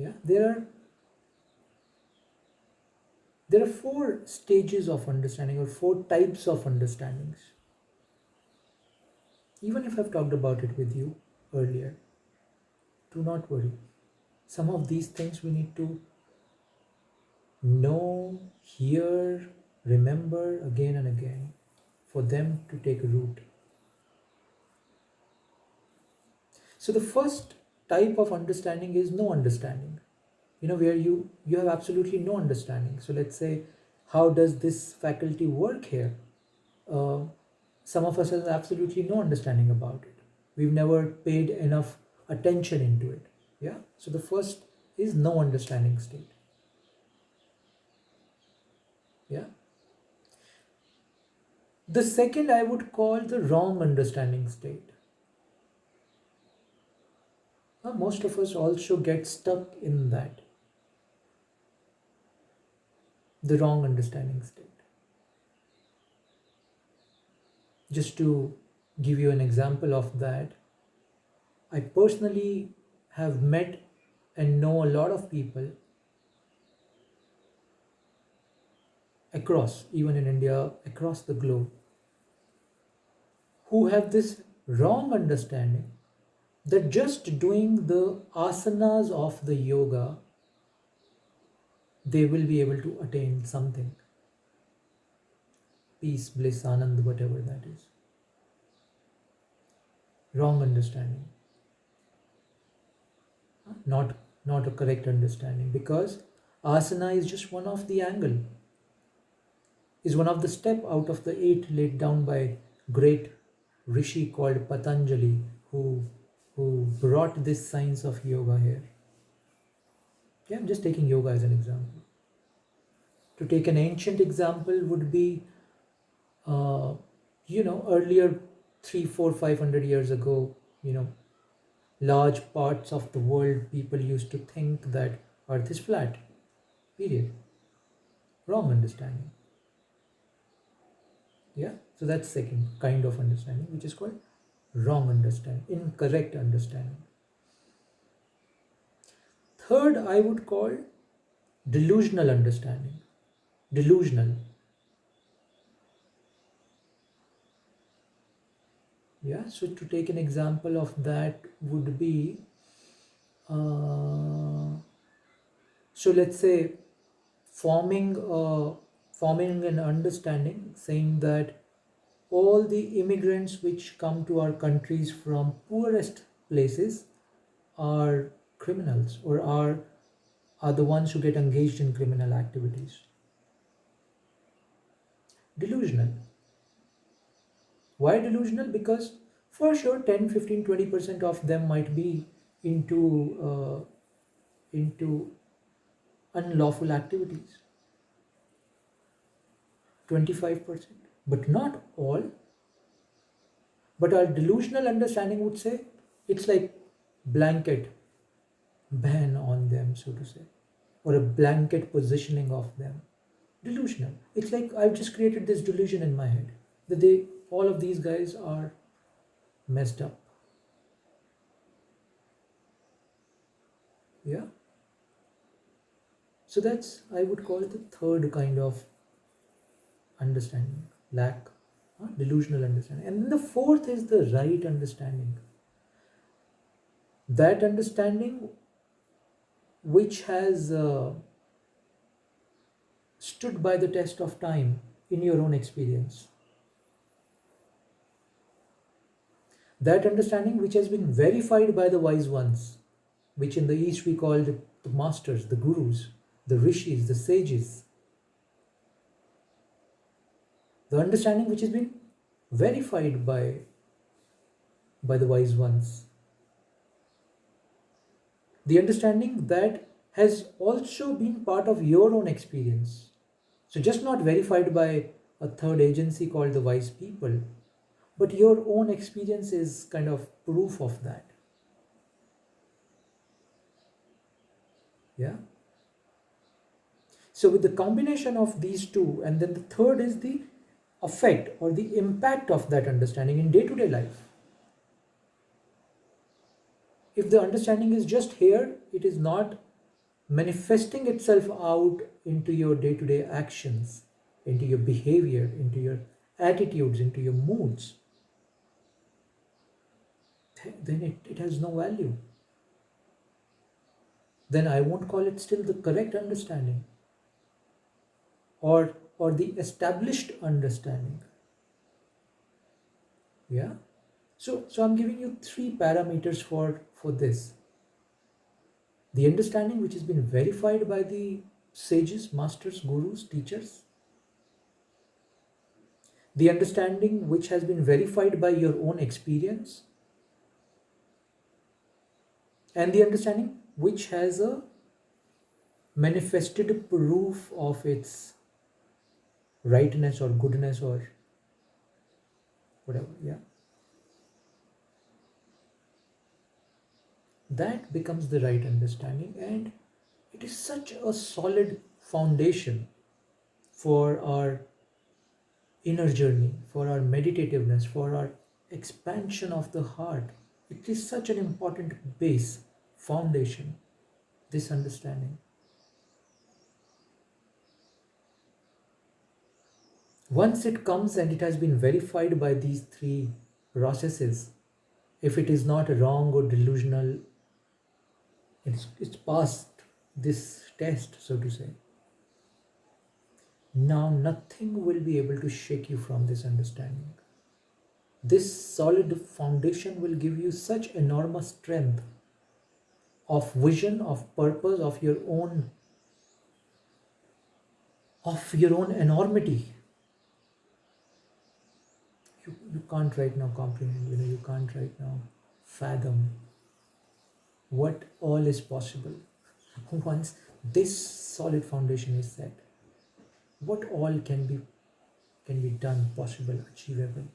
Yeah, there are four stages of understanding or four types of understandings. Even if I've talked about it with you earlier, do not worry. Some of these things we need to know, hear, remember again and again for them to take root. So the first type of understanding is no understanding. Where you have absolutely no understanding. So let's say, how does this faculty work here? Uh, some of us have absolutely no understanding about it. We've never paid enough attention into it. Yeah. So the first is no understanding state. Yeah. The second I would call the wrong understanding state. Most of us also get stuck in that, the wrong understanding state. Just to give you an example of that, I personally have met and know a lot of people across, even in India, across the globe, who have this wrong understanding that just doing the asanas of the yoga, they will be able to attain something. Peace, bliss, anand, whatever that is. Wrong understanding. Not a correct understanding, because asana is just one of the angle, is one of the step out of the 8 laid down by great rishi called Patanjali, who brought this science of yoga here. Yeah, I'm just taking yoga as an example. To take an ancient example would be, earlier 3, 4, 500 years ago, large parts of the world, people used to think that earth is flat, period. Wrong understanding. Yeah, so that's second kind of understanding, which is called wrong understanding, incorrect understanding. Third, I would call delusional understanding. Delusional. Yeah, so to take an example of that would be, so let's say forming an understanding saying that all the immigrants which come to our countries from poorest places are criminals, or are the ones who get engaged in criminal activities. Delusional. Why delusional? Because for sure 10, 15, 20% of them might be into unlawful activities. 25%, but not all. But our delusional understanding would say it's like blanket ban on them, so to say, or a blanket positioning of them. Delusional. It's like I've just created this delusion in my head that all of these guys are messed up. Yeah. So that's, I would call it the third kind of understanding, delusional understanding. And then the fourth is the right understanding. That understanding which has stood by the test of time in your own experience. That understanding which has been verified by the wise ones, which in the East we call the masters, the gurus, the rishis, the sages. The understanding which has been verified by the wise ones. The understanding that has also been part of your own experience. So just not verified by a third agency called the wise people, but your own experience is kind of proof of that. Yeah. So with the combination of these two, and then the third is the effect or the impact of that understanding in day-to-day life. If the understanding is just here, it is not manifesting itself out into your day to day actions, into your behavior, into your attitudes, into your moods, then it has no value. Then I won't call it still the correct understanding, or the established understanding. Yeah. So I'm giving you three parameters for this. The understanding which has been verified by the sages, masters, gurus, teachers. The understanding which has been verified by your own experience. And the understanding which has a manifested proof of its rightness or goodness or whatever. Yeah. That becomes the right understanding, and it is such a solid foundation for our inner journey, for our meditativeness, for our expansion of the heart. It is such an important base, foundation, this understanding. Once it comes and it has been verified by these three processes, if it is not wrong or delusional, it's passed this test, so to say. Now, nothing will be able to shake you from this understanding. This solid foundation will give you such enormous strength of vision, of purpose, of your own enormity. You can't right now comprehend, you can't right now fathom what all is possible once this solid foundation is set. What all can be done, possible, achievable.